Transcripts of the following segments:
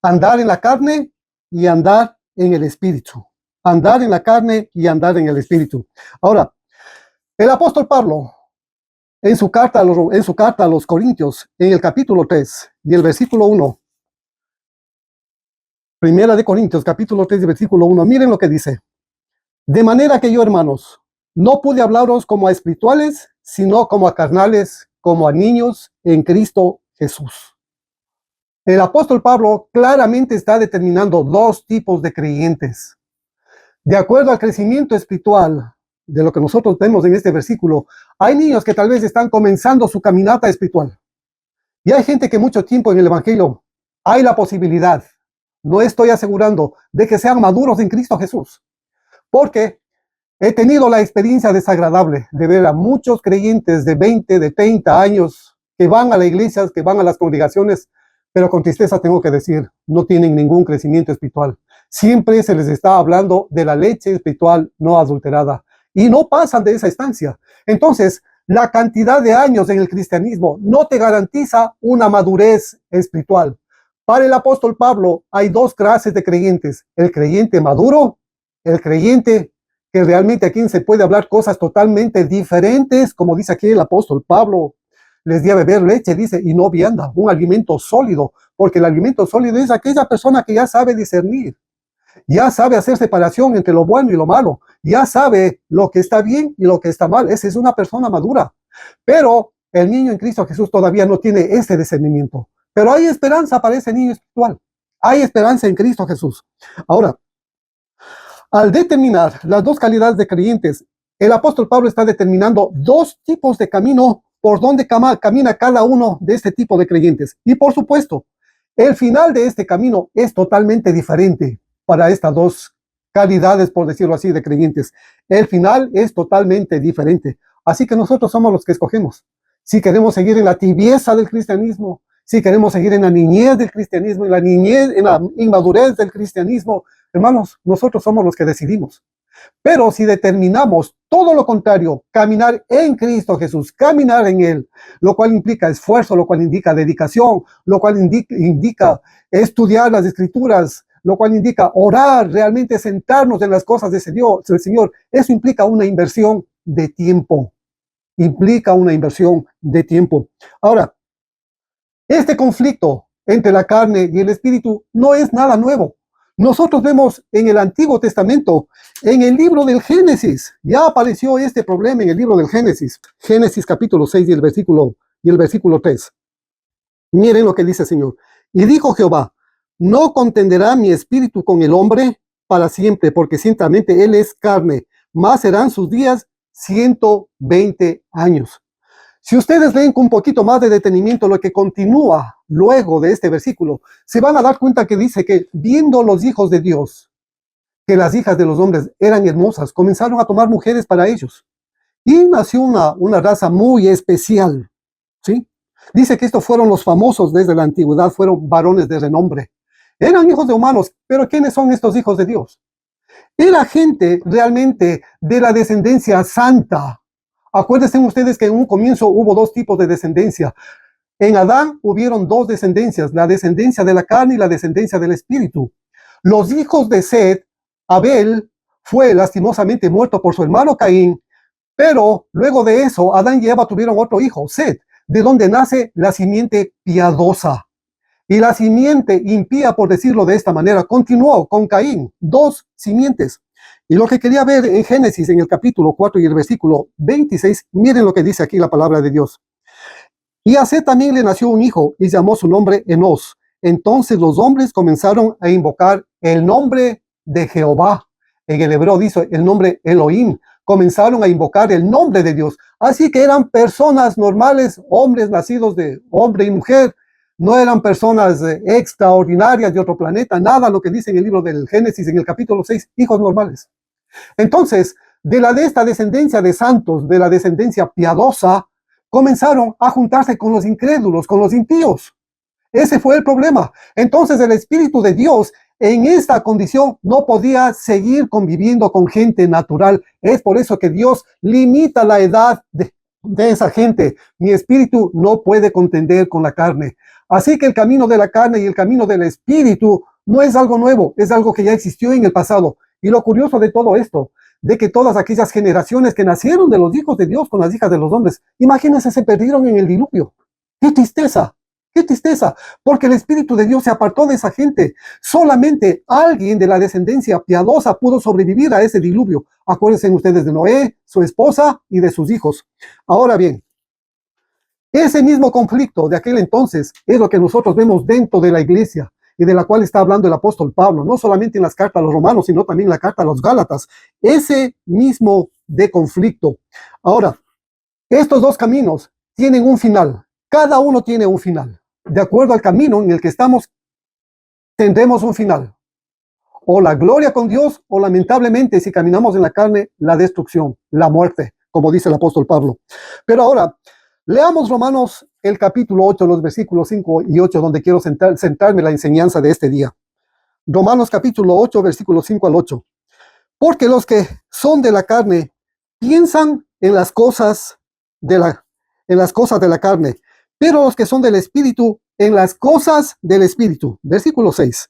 andar en la carne y andar en el espíritu. Andar en la carne y andar en el espíritu. Ahora, el apóstol Pablo, en su carta a los Corintios, en el capítulo 3 y el versículo 1, Primera de Corintios, capítulo 3 y versículo 1, miren lo que dice. De manera que yo, hermanos, no pude hablaros como a espirituales, sino como a carnales, como a niños en Cristo Jesús. El apóstol Pablo claramente está determinando dos tipos de creyentes. De acuerdo al crecimiento espiritual de lo que nosotros vemos en este versículo, hay niños que tal vez están comenzando su caminata espiritual. Y hay gente que mucho tiempo en el Evangelio hay la posibilidad, no estoy asegurando, de que sean maduros en Cristo Jesús. Porque he tenido la experiencia desagradable de ver a muchos creyentes de 20, de 30 años que van a la iglesia, que van a las congregaciones, pero con tristeza tengo que decir, no tienen ningún crecimiento espiritual. Siempre se les está hablando de la leche espiritual no adulterada y no pasan de esa estancia. Entonces, la cantidad de años en el cristianismo no te garantiza una madurez espiritual. Para el apóstol Pablo hay dos clases de creyentes: el creyente maduro, el creyente que realmente a quien se puede hablar cosas totalmente diferentes, como dice aquí el apóstol Pablo, les di a beber leche, dice, y no vianda, un alimento sólido, porque el alimento sólido es aquella persona que ya sabe discernir, ya sabe hacer separación entre lo bueno y lo malo, ya sabe lo que está bien y lo que está mal. Esa es una persona madura. Pero el niño en Cristo Jesús todavía no tiene ese discernimiento. Pero hay esperanza para ese niño espiritual. Hay esperanza en Cristo Jesús. Ahora, al determinar las dos calidades de creyentes, el apóstol Pablo está determinando dos tipos de camino por donde camina cada uno de este tipo de creyentes. Y por supuesto, el final de este camino es totalmente diferente para estas dos calidades, por decirlo así, de creyentes. El final es totalmente diferente. Así que nosotros somos los que escogemos. Si queremos seguir en la tibieza del cristianismo, si queremos seguir en la niñez del cristianismo, en la inmadurez del cristianismo, hermanos, nosotros somos los que decidimos. Pero si determinamos todo lo contrario, caminar en Cristo Jesús, caminar en Él, lo cual implica esfuerzo, lo cual indica dedicación, lo cual indica estudiar las Escrituras, lo cual indica orar, realmente sentarnos en las cosas del Señor, eso implica una inversión de tiempo. Implica una inversión de tiempo. Ahora, este conflicto entre la carne y el espíritu no es nada nuevo. Nosotros vemos en el Antiguo Testamento, en el libro del Génesis, ya apareció este problema en el libro del Génesis, Génesis capítulo 6 y el versículo 3. Miren lo que dice el Señor. Y dijo Jehová, no contenderá mi espíritu con el hombre para siempre, porque ciertamente él es carne, más serán sus días 120 años. Si ustedes leen con un poquito más de detenimiento lo que continúa luego de este versículo, se van a dar cuenta que dice que viendo los hijos de Dios, que las hijas de los hombres eran hermosas, comenzaron a tomar mujeres para ellos. Y nació una raza muy especial, ¿sí? Dice que estos fueron los famosos desde la antigüedad, fueron varones de renombre. Eran hijos de humanos, pero ¿quiénes son estos hijos de Dios? Era gente realmente de la descendencia santa. Acuérdense ustedes que en un comienzo hubo dos tipos de descendencia. En Adán hubieron dos descendencias, la descendencia de la carne y la descendencia del espíritu. Los hijos de Set, Abel fue lastimosamente muerto por su hermano Caín, pero luego de eso Adán y Eva tuvieron otro hijo, Set, de donde nace la simiente piadosa. Y la simiente impía, por decirlo de esta manera, continuó con Caín, dos simientes. Y lo que quería ver en Génesis, en el capítulo 4 y el versículo 26, miren lo que dice aquí la palabra de Dios. Y a Set también le nació un hijo y llamó su nombre Enos. Entonces los hombres comenzaron a invocar el nombre de Jehová. En el hebreo dice el nombre Elohim. Comenzaron a invocar el nombre de Dios. Así que eran personas normales, hombres nacidos de hombre y mujer. No eran personas extraordinarias de otro planeta, nada lo que dice en el libro del Génesis, en el capítulo 6, hijos normales. Entonces, de esta descendencia de santos, de la descendencia piadosa, comenzaron a juntarse con los incrédulos, con los impíos. Ese fue el problema. Entonces, el Espíritu de Dios en esta condición no podía seguir conviviendo con gente natural. Es por eso que Dios limita la edad de esa gente. Mi espíritu no puede contender con la carne. Así que el camino de la carne y el camino del espíritu no es algo nuevo, es algo que ya existió en el pasado. Y lo curioso de todo esto, de que todas aquellas generaciones que nacieron de los hijos de Dios con las hijas de los hombres, imagínense, se perdieron en el diluvio. ¡Qué tristeza! ¡Qué tristeza! Porque el Espíritu de Dios se apartó de esa gente. Solamente alguien de la descendencia piadosa pudo sobrevivir a ese diluvio. Acuérdense ustedes de Noé, su esposa y de sus hijos. Ahora bien, ese mismo conflicto de aquel entonces es lo que nosotros vemos dentro de la iglesia y de la cual está hablando el apóstol Pablo, no solamente en las cartas a los romanos, sino también en la carta a los gálatas. Ese mismo de conflicto. Ahora, estos dos caminos tienen un final. Cada uno tiene un final. De acuerdo al camino en el que estamos, tendremos un final. O la gloria con Dios, o lamentablemente, si caminamos en la carne, la destrucción, la muerte, como dice el apóstol Pablo. Pero ahora, leamos Romanos el capítulo 8, los versículos 5 y 8, donde quiero centrarme en la enseñanza de este día. Romanos capítulo 8, versículos 5 al 8. Porque los que son de la carne piensan en las cosas de la carne, pero los que son del Espíritu, en las cosas del Espíritu. Versículo 6.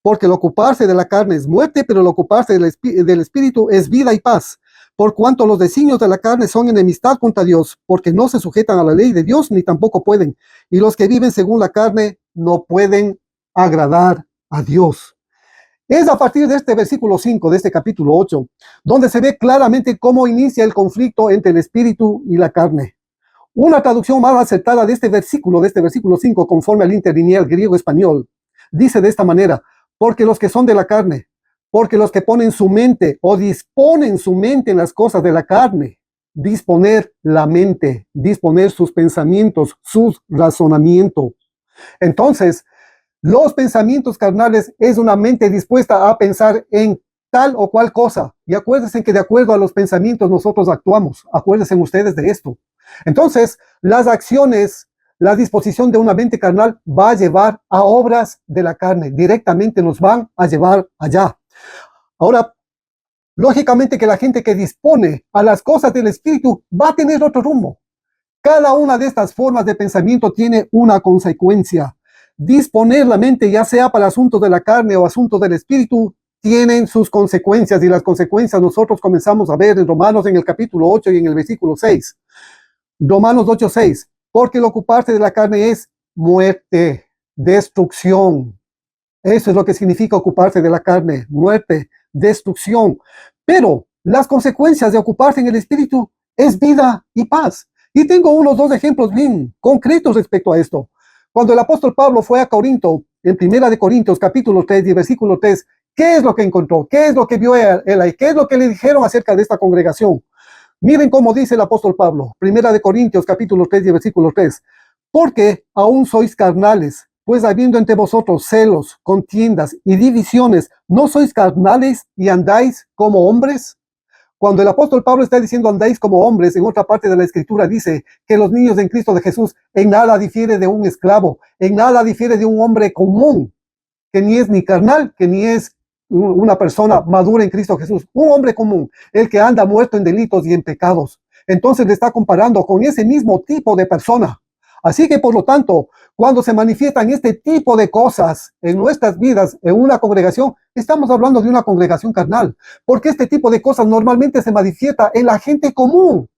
Porque el ocuparse de la carne es muerte, pero el ocuparse del Espíritu es vida y paz. Por cuanto los designios de la carne son enemistad contra Dios, porque no se sujetan a la ley de Dios, ni tampoco pueden. Y los que viven según la carne no pueden agradar a Dios. Es a partir de este versículo 5, de este capítulo 8, donde se ve claramente cómo inicia el conflicto entre el Espíritu y la carne. Una traducción más acertada de este versículo 5, conforme al interlineal griego-español, dice de esta manera: porque los que son de la carne, porque los que ponen su mente o disponen su mente en las cosas de la carne, disponer la mente, disponer sus pensamientos, su razonamiento. Entonces, los pensamientos carnales es una mente dispuesta a pensar en tal o cual cosa. Y acuérdense que de acuerdo a los pensamientos nosotros actuamos. Acuérdense ustedes de esto. Entonces, las acciones, la disposición de una mente carnal va a llevar a obras de la carne. Directamente nos van a llevar allá. Ahora, lógicamente que la gente que dispone a las cosas del Espíritu va a tener otro rumbo. Cada una de estas formas de pensamiento tiene una consecuencia. Disponer la mente, ya sea para asuntos de la carne o asuntos del espíritu, tienen sus consecuencias, y las consecuencias nosotros comenzamos a ver en Romanos en el capítulo 8 y en el versículo 6. Romanos 8, 6. Porque el ocuparse de la carne es muerte, destrucción. Eso es lo que significa ocuparse de la carne, muerte, destrucción. Pero las consecuencias de ocuparse en el espíritu es vida y paz. Y tengo unos dos ejemplos bien concretos respecto a esto. Cuando el apóstol Pablo fue a Corinto, en Primera de Corintios, capítulo 3 y versículo 3, ¿qué es lo que encontró? ¿Qué es lo que vio él ahí? ¿Qué es lo que le dijeron acerca de esta congregación? Miren cómo dice el apóstol Pablo, Primera de Corintios, capítulo 3 y versículo 3. Porque aún sois carnales, pues habiendo entre vosotros celos, contiendas y divisiones, ¿no sois carnales y andáis como hombres? Cuando el apóstol Pablo está diciendo andáis como hombres, en otra parte de la escritura dice que los niños en Cristo de Jesús en nada difiere de un esclavo, en nada difiere de un hombre común, que ni es ni carnal, que ni es una persona madura en Cristo Jesús, un hombre común, el que anda muerto en delitos y en pecados. Entonces le está comparando con ese mismo tipo de persona. Así que por lo tanto, cuando se manifiestan este tipo de cosas en nuestras vidas, en una congregación, estamos hablando de una congregación carnal, porque este tipo de cosas normalmente se manifiesta en la gente común.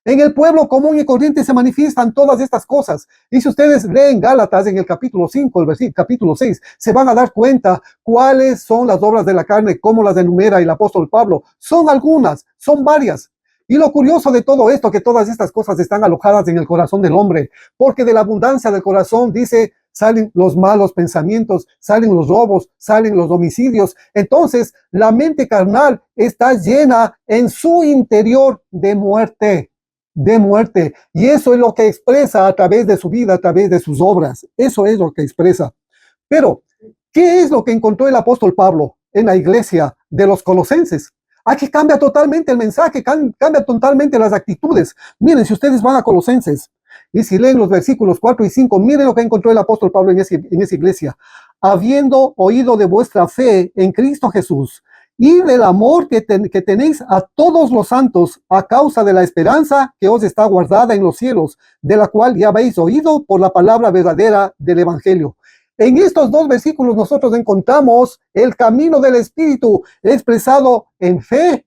En el pueblo común y corriente se manifiestan todas estas cosas. Y si ustedes leen Gálatas en el capítulo 5, el capítulo 6, se van a dar cuenta cuáles son las obras de la carne, cómo las enumera el apóstol Pablo. Son algunas, son varias. Y lo curioso de todo esto, que todas estas cosas están alojadas en el corazón del hombre, porque de la abundancia del corazón, dice, salen los malos pensamientos, salen los robos, salen los homicidios. Entonces, la mente carnal está llena en su interior de muerte. De muerte. Y eso es lo que expresa a través de su vida, a través de sus obras. Eso es lo que expresa. Pero, ¿qué es lo que encontró el apóstol Pablo en la iglesia de los colosenses? Aquí cambia totalmente el mensaje, cambia totalmente las actitudes. Miren, si ustedes van a Colosenses y si leen los versículos 4 y 5, miren lo que encontró el apóstol Pablo en esa iglesia. Habiendo oído de vuestra fe en Cristo Jesús y del amor que tenéis a todos los santos a causa de la esperanza que os está guardada en los cielos, de la cual ya habéis oído por la palabra verdadera del Evangelio. En estos dos versículos nosotros encontramos el camino del Espíritu expresado en fe,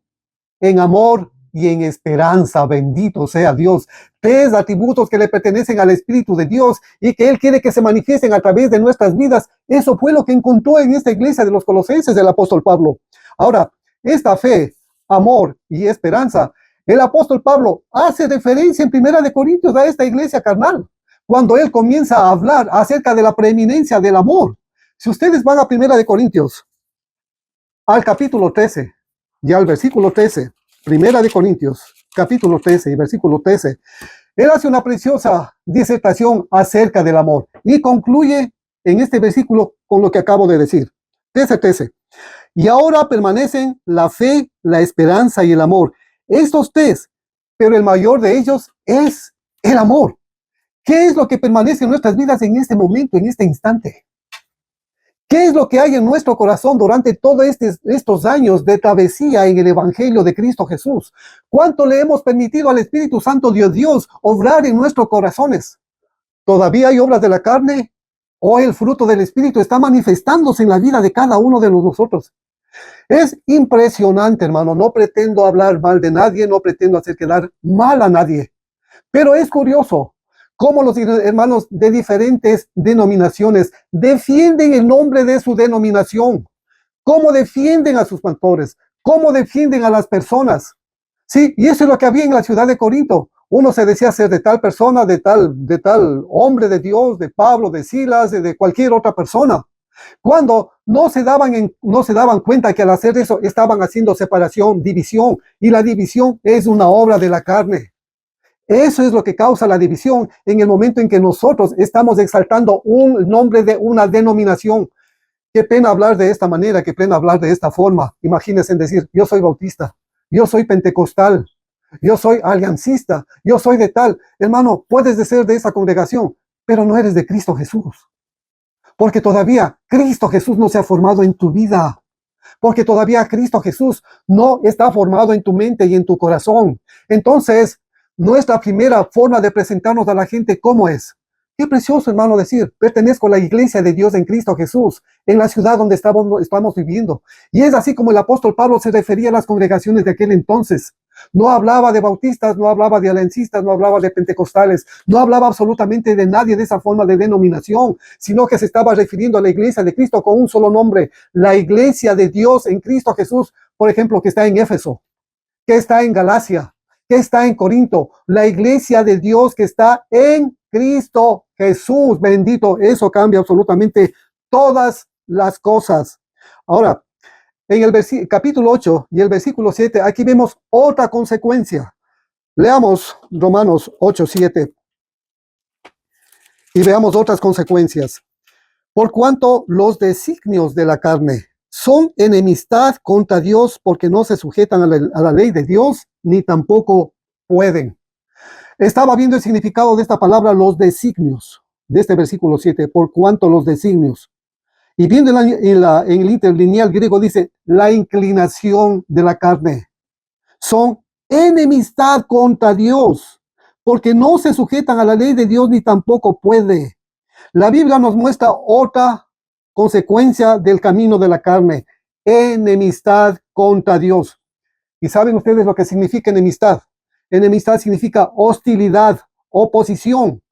en amor y en esperanza. Bendito sea Dios. Tres atributos que le pertenecen al Espíritu de Dios y que Él quiere que se manifiesten a través de nuestras vidas. Eso fue lo que encontró en esta iglesia de los Colosenses el apóstol Pablo. Ahora, esta fe, amor y esperanza, el apóstol Pablo hace referencia en 1 Corintios a esta iglesia carnal, cuando él comienza a hablar acerca de la preeminencia del amor. Si ustedes van a 1 Corintios, al capítulo 13 y al versículo 13, 1 Corintios, capítulo 13 y versículo 13, él hace una preciosa disertación acerca del amor y concluye en este versículo con lo que acabo de decir. 13:13. Y ahora permanecen la fe, la esperanza y el amor. Estos tres, pero el mayor de ellos es el amor. ¿Qué es lo que permanece en nuestras vidas en este momento, en este instante? ¿Qué es lo que hay en nuestro corazón durante todos estos años de travesía en el Evangelio de Cristo Jesús? ¿Cuánto le hemos permitido al Espíritu Santo de Dios obrar en nuestros corazones? ¿Todavía hay obras de la carne? ¿O el fruto del Espíritu está manifestándose en la vida de cada uno de nosotros? Es impresionante, hermano. No pretendo hablar mal de nadie, no pretendo hacer quedar mal a nadie. Pero es curioso cómo los hermanos de diferentes denominaciones defienden el nombre de su denominación, cómo defienden a sus pastores, cómo defienden a las personas. Sí, y eso es lo que había en la ciudad de Corinto. Uno se decía ser de tal persona, de tal hombre de Dios, de Pablo, de Silas, de cualquier otra persona. Cuando no se daban cuenta que al hacer eso estaban haciendo separación, división, y la división es una obra de la carne. Eso es lo que causa la división en el momento en que nosotros estamos exaltando un nombre de una denominación. Qué pena hablar de esta manera, qué pena hablar de esta forma. Imagínense decir, yo soy bautista, yo soy pentecostal, yo soy aliancista, yo soy de tal. Hermano, puedes ser de esa congregación, pero no eres de Cristo Jesús. Porque todavía Cristo Jesús no se ha formado en tu vida. Porque todavía Cristo Jesús no está formado en tu mente y en tu corazón. Entonces, nuestra primera forma de presentarnos a la gente, ¿cómo es? Qué precioso, hermano, decir, pertenezco a la iglesia de Dios en Cristo Jesús, en la ciudad donde estamos viviendo. Y es así como el apóstol Pablo se refería a las congregaciones de aquel entonces. No hablaba de bautistas, no hablaba de aliancistas, no hablaba de pentecostales, no hablaba absolutamente de nadie de esa forma de denominación, sino que se estaba refiriendo a la iglesia de Cristo con un solo nombre, la iglesia de Dios en Cristo Jesús, por ejemplo, que está en Éfeso, que está en Galacia, que está en Corinto, la iglesia de Dios que está en Cristo Jesús, bendito. Eso cambia absolutamente todas las cosas. Ahora, en el capítulo 8 y el versículo 7, aquí vemos otra consecuencia. Leamos Romanos 8:7 y veamos otras consecuencias. Por cuanto los designios de la carne son enemistad contra Dios, porque no se sujetan a la ley de Dios, ni tampoco pueden. Estaba viendo el significado de esta palabra, los designios, de este versículo 7, por cuanto los designios. Y viendo en el interlineal griego dice, la inclinación de la carne. Son enemistad contra Dios, porque no se sujetan a la ley de Dios ni tampoco puede. La Biblia nos muestra otra consecuencia del camino de la carne, enemistad contra Dios. ¿Y saben ustedes lo que significa enemistad? Enemistad significa hostilidad, oposición.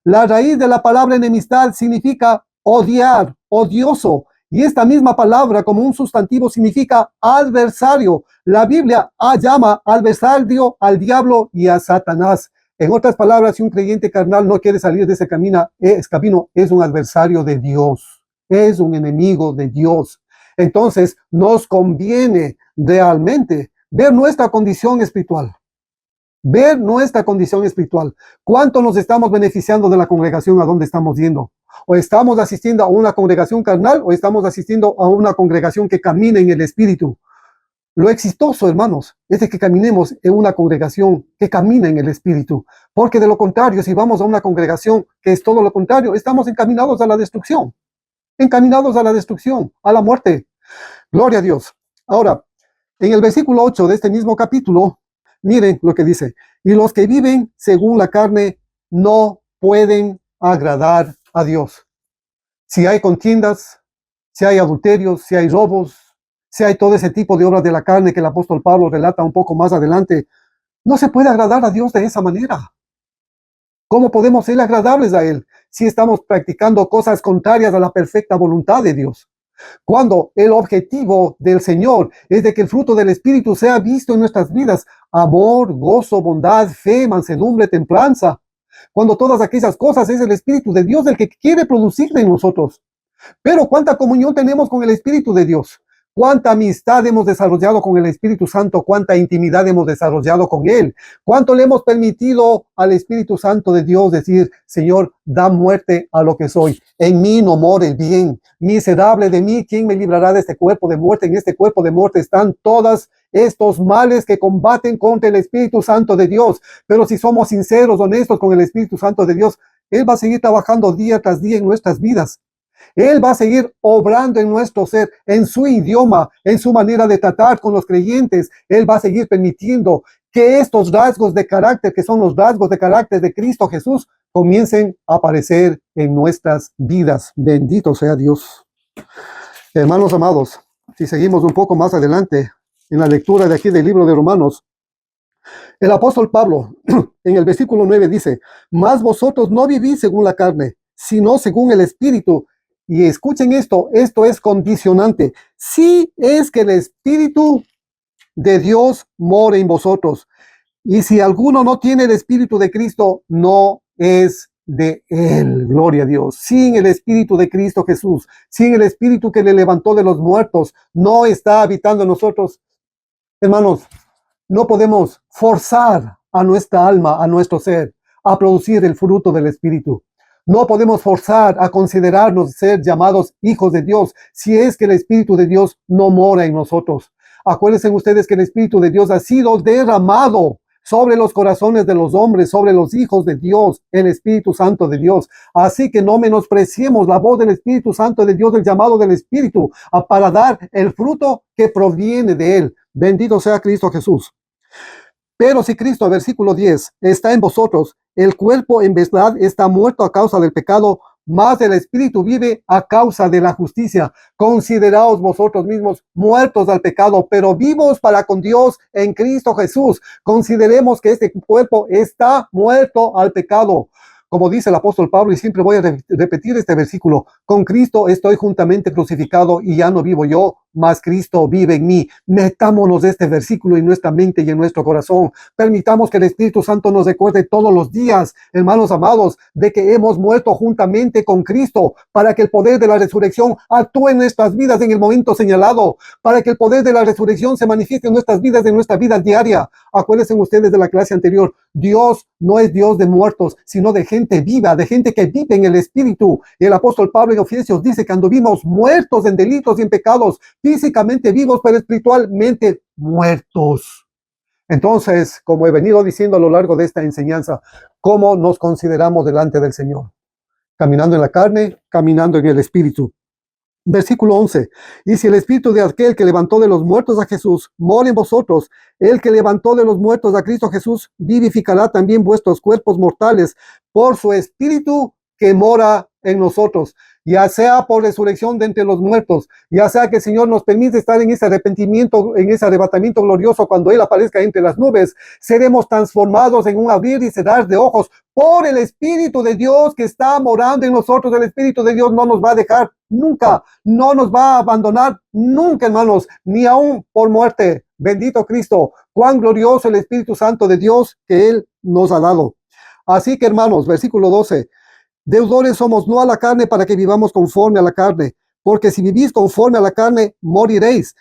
La raíz de la palabra enemistad significa odiar, odioso. Y esta misma palabra como un sustantivo significa adversario. La Biblia llama adversario al diablo y a Satanás. En otras palabras, si un creyente carnal no quiere salir de ese camino, es un adversario de Dios. Es un enemigo de Dios. Entonces, nos conviene realmente ver nuestra condición espiritual. Ver nuestra condición espiritual. ¿Cuánto nos estamos beneficiando de la congregación a donde estamos yendo? ¿O estamos asistiendo a una congregación carnal o estamos asistiendo a una congregación que camina en el espíritu? Lo exitoso, hermanos, es de que caminemos en una congregación que camina en el espíritu. Porque de lo contrario, si vamos a una congregación que es todo lo contrario, estamos encaminados a la destrucción. Encaminados a la destrucción, a la muerte. Gloria a Dios. Ahora, en el versículo 8 de este mismo capítulo, miren lo que dice. Y los que viven según la carne no pueden agradar a Dios. Si hay contiendas, si hay adulterios, si hay robos, si hay todo ese tipo de obras de la carne que el apóstol Pablo relata un poco más adelante, no se puede agradar a Dios de esa manera. ¿Cómo podemos ser agradables a Él si estamos practicando cosas contrarias a la perfecta voluntad de Dios? Cuando el objetivo del Señor es de que el fruto del Espíritu sea visto en nuestras vidas: amor, gozo, bondad, fe, mansedumbre, templanza. Cuando todas aquellas cosas es el Espíritu de Dios el que quiere producir en nosotros. Pero ¿cuánta comunión tenemos con el Espíritu de Dios? ¿Cuánta amistad hemos desarrollado con el Espíritu Santo? ¿Cuánta intimidad hemos desarrollado con Él? ¿Cuánto le hemos permitido al Espíritu Santo de Dios decir: Señor, da muerte a lo que soy? En mí no mora el bien. Miserable de mí, ¿quién me librará de este cuerpo de muerte? En este cuerpo de muerte están todas estos males que combaten contra el Espíritu Santo de Dios. Pero si somos sinceros, honestos con el Espíritu Santo de Dios, Él va a seguir trabajando día tras día en nuestras vidas. Él va a seguir obrando en nuestro ser, en su idioma, en su manera de tratar con los creyentes. Él va a seguir permitiendo que estos rasgos de carácter, que son los rasgos de carácter de Cristo Jesús, comiencen a aparecer en nuestras vidas. Bendito sea Dios. Hermanos amados, si seguimos un poco más adelante en la lectura de aquí del libro de Romanos, el apóstol Pablo en el versículo 9 dice: mas vosotros no vivís según la carne, sino según el Espíritu. Y escuchen esto, esto es condicionante. Si es que el Espíritu de Dios mora en vosotros. Y si alguno no tiene el Espíritu de Cristo, no es de Él. Gloria a Dios. Sin el Espíritu de Cristo Jesús, sin el Espíritu que le levantó de los muertos, no está habitando en nosotros. Hermanos, no podemos forzar a nuestra alma, a nuestro ser, a producir el fruto del Espíritu. No podemos forzar a considerarnos ser llamados hijos de Dios si es que el Espíritu de Dios no mora en nosotros. Acuérdense ustedes que el Espíritu de Dios ha sido derramado sobre los corazones de los hombres, sobre los hijos de Dios, el Espíritu Santo de Dios. Así que no menospreciemos la voz del Espíritu Santo de Dios, el llamado del Espíritu, para dar el fruto que proviene de Él. Bendito sea Cristo Jesús. Pero si Cristo, versículo 10, está en vosotros, el cuerpo en verdad está muerto a causa del pecado, mas el Espíritu vive a causa de la justicia. Consideraos vosotros mismos muertos al pecado, pero vivos para con Dios en Cristo Jesús. Consideremos que este cuerpo está muerto al pecado. Como dice el apóstol Pablo, y siempre voy a repetir este versículo: con Cristo estoy juntamente crucificado y ya no vivo yo, mas Cristo vive en mí. Metámonos este versículo en nuestra mente y en nuestro corazón. Permitamos que el Espíritu Santo nos recuerde todos los días, hermanos amados, de que hemos muerto juntamente con Cristo, para que el poder de la resurrección actúe en nuestras vidas en el momento señalado, para que el poder de la resurrección se manifieste en nuestras vidas, en nuestra vida diaria. Acuérdense ustedes de la clase anterior: Dios no es Dios de muertos, sino de gente viva, de gente que vive en el Espíritu. Y el apóstol Pablo en Efesios dice que anduvimos muertos en delitos y en pecados, físicamente vivos, pero espiritualmente muertos. Entonces, como he venido diciendo a lo largo de esta enseñanza, ¿cómo nos consideramos delante del Señor? Caminando en la carne, caminando en el Espíritu. Versículo 11. Y si el Espíritu de aquel que levantó de los muertos a Jesús mora en vosotros, el que levantó de los muertos a Cristo Jesús vivificará también vuestros cuerpos mortales por su Espíritu que mora en nosotros. Ya sea por resurrección de entre los muertos, ya sea que el Señor nos permite estar en ese arrepentimiento, en ese arrebatamiento glorioso cuando Él aparezca entre las nubes, seremos transformados en un abrir y cerrar de ojos por el Espíritu de Dios que está morando en nosotros. El Espíritu de Dios no nos va a dejar nunca, no nos va a abandonar nunca, hermanos, ni aún por muerte. Bendito Cristo, cuán glorioso el Espíritu Santo de Dios que Él nos ha dado. Así que, hermanos, versículo 12. Deudores somos no a la carne para que vivamos conforme a la carne, porque si vivís conforme a la carne, moriréis.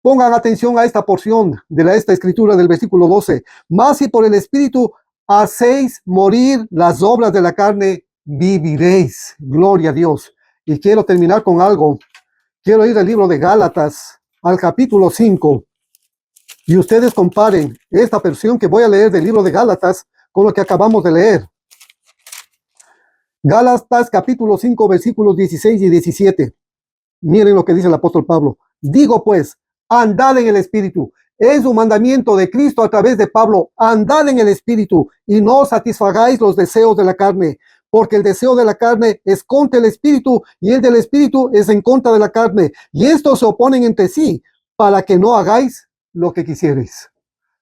Pongan atención a esta porción de esta escritura del versículo 12. Mas si por el Espíritu hacéis morir las obras de la carne, viviréis. Gloria a Dios. Y quiero terminar con algo. Quiero ir al libro de Gálatas, al capítulo 5. Y ustedes comparen esta versión que voy a leer del libro de Gálatas con lo que acabamos de leer. Gálatas capítulo 5, versículos 16 y 17. Miren lo que dice el apóstol Pablo. Digo pues, andad en el Espíritu. Es un mandamiento de Cristo a través de Pablo. Andad en el Espíritu y no satisfagáis los deseos de la carne, porque el deseo de la carne es contra el Espíritu y el del Espíritu es en contra de la carne. Y estos se oponen entre sí para que no hagáis lo que quisierais.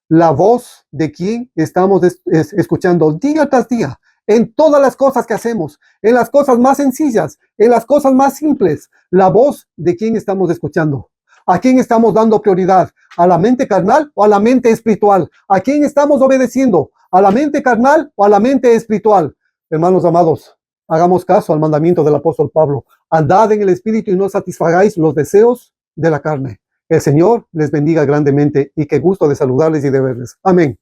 La voz de quien estamos escuchando día tras día, en todas las cosas que hacemos, en las cosas más sencillas, en las cosas más simples, la voz de quien estamos escuchando. ¿A quién estamos dando prioridad? ¿A la mente carnal o a la mente espiritual? ¿A quién estamos obedeciendo? ¿A la mente carnal o a la mente espiritual? Hermanos amados, hagamos caso al mandamiento del apóstol Pablo. Andad en el Espíritu y no satisfagáis los deseos de la carne. El Señor les bendiga grandemente y qué gusto de saludarles y de verles. Amén.